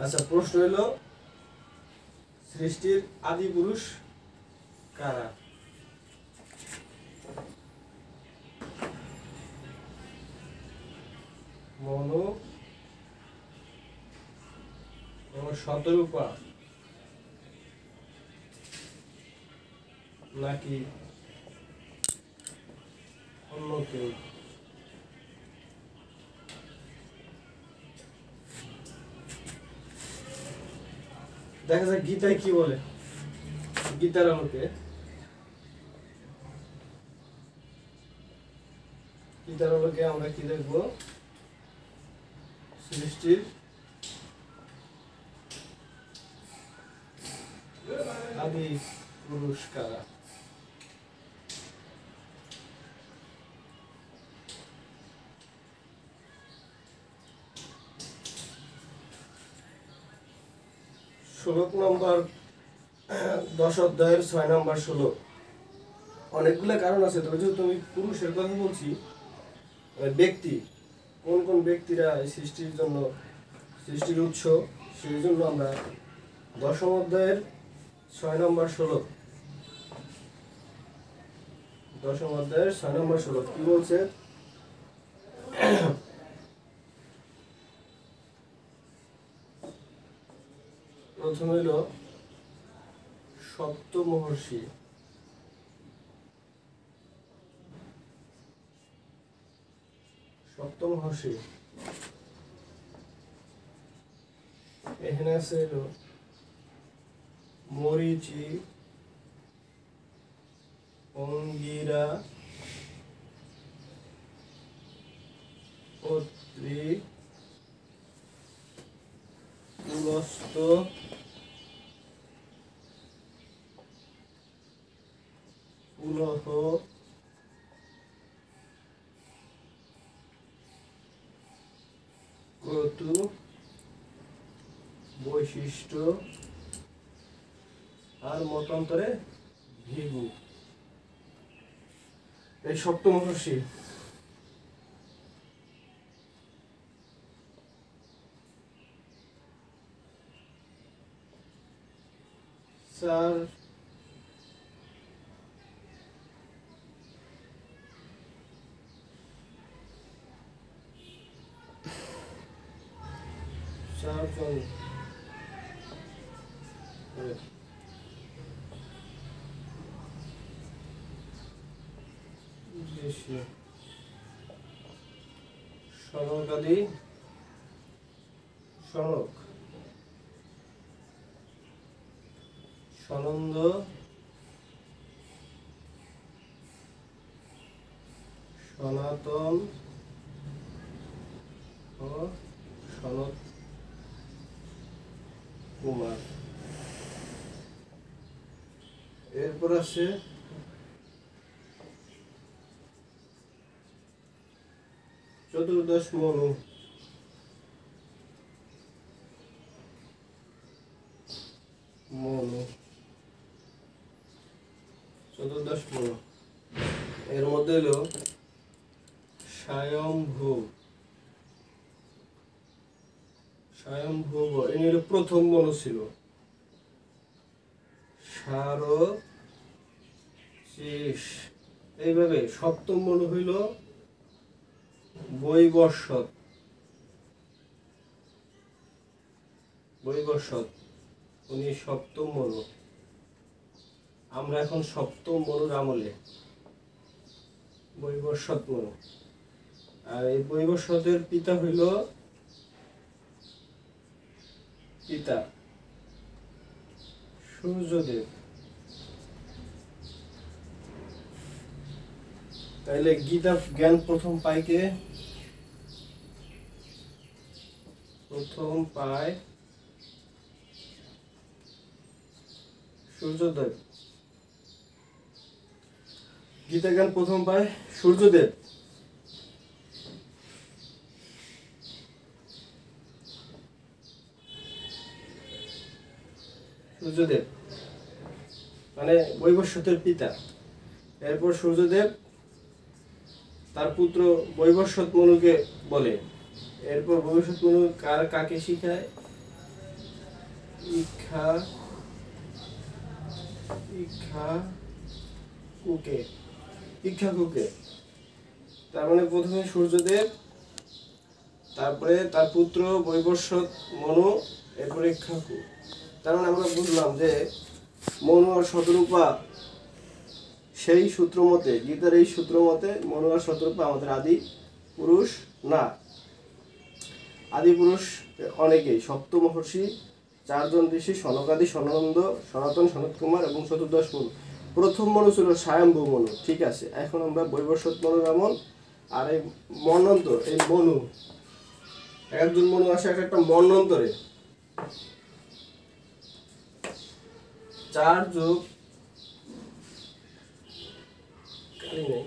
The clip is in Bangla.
আচ্ছা, প্রশ্ন হলো সৃষ্টির আদি পুরুষ কারা? মনু ও শতরূপা নাকি অন্য কেউ? দেখা যাক গীতায় কি বলে। গীতার আলোকে আমরা কি দেখব? সৃষ্টির আদি পুরুষ কারা? শ্লোক নম্বর 10 অধ্যায়ের 6 নম্বর শ্লোক। অনেকগুলো কারণ আছে, তবে যেহেতু তুমি পুরুষের কথা বলছি, ব্যক্তি কোন কোন ব্যক্তিরা এই সৃষ্টির জন্য সৃষ্টির উৎস, সেই জন্য আমরা 10 অধ্যায়ের 6 নম্বর শ্লোক, 10 অধ্যায়ের 6 নম্বর শ্লোক কি বলছে? প্রথম হইল সপ্ত মহর্ষি। এখানে আছে হলো মরীচি, অঙ্গিরা, অত্রি, পুলস্ত, পুলহ, ক্রতু, বৈশিষ্ট্য আর মতান্তরে ভিগু। এই সপ্ত মহর্ষি। চার চারজন সনকাদি, সনক, সনন্দ, সনাতন ও সনত কুমার। এরপর আছে চতুর্দশ মনু। চতুর্দশ মনু এর মধ্যে হলো স্বয়ম্ভু। ইনি হলো প্রথম মনু ছিল। সারচিস। এইভাবে সপ্তম মনু হইল বৈবস্বত। উনি সপ্তম মনু। আমরা এখন সপ্তম মনুর আমলে, বৈবস্বত মনু। আর এই বৈবস্বতের পিতা হইল সূর্যদেব। তাইলে গীতা জ্ঞান প্রথম পায় কে? প্রথম পায় সূর্যদেব। গীতা জ্ঞান প্রথম পায় সূর্যদেব। মানে বৈবস্বতের পিতা। এরপর সূর্যদেব তার পুত্র বৈবস্বত মনুকে বলে এরপর ভবিষ্যৎ মনু কার কাকে শিখায়? ইক্ষা ইক্ষাকুকে ইক্ষাকুকে। তার মানে প্রথমে সূর্যদেব, তারপরে তার পুত্র বৈবস্বত মনু, এরপরে ইক্ষাকু। তার মানে আমরা বুঝলাম যে মনু আর শতরূপা সেই সূত্র মতে, গীতার এই সূত্র মতে মনু আর শতরূপা আমাদের আদি পুরুষ না। আদি পুরুষ অনেকেই, সপ্ত মহর্ষি, 4 জন ঋষি, সনকাদি, সনন্দ, সনাতন, সনত কুমার এবং চতুর্দশ মনু। প্রথম মনু ছিল স্বয়ম্ভু মনু, ঠিক আছে। এখন আমরা বৈবস্বত মনুর আমল আর এই মন্বন্তর, এই মনু, একজন মনু আসে একটা মন্বন্তরে 4 যোগ কালি নেই